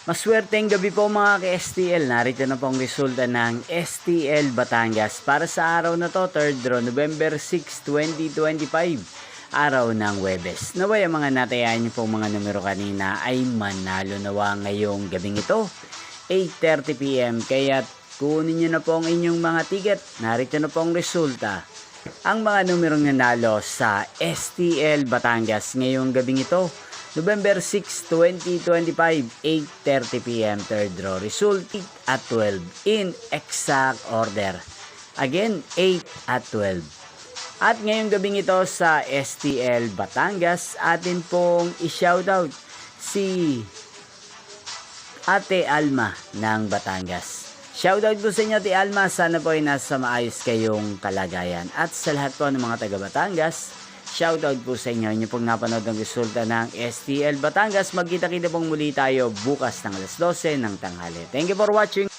Maswerteng gabi po mga ka-STL. Narito na pong resulta ng STL Batangas para sa araw na to, 3rd draw, November 6, 2025. Araw ng Huwebes. Naway ang mga natayaan niyo pong mga numero kanina ay manalo nawa ngayong gabing ito, 8:30 PM. Kaya kunin niyo na po ang inyong mga ticket. Narito na pong resulta. Ang mga numerong nanalo sa STL Batangas ngayong gabing ito, November 6, 2025, 8:30 PM, 3rd draw. Result 8 at 12 in exact order. Again, 8 at 12. At ngayong gabing ito sa STL Batangas, atin pong i-shoutout si Ate Alma ng Batangas. Shoutout po sa inyo, Ate Alma. Sana po ay nasa maayos kayong kalagayan. At sa lahat po ng mga taga Batangas, shoutout po sa inyo. Inyo pong napanood ng resulta ng STL Batangas. Magkita-kita pong muli tayo bukas ng alas 12 ng tanghali. Thank you for watching.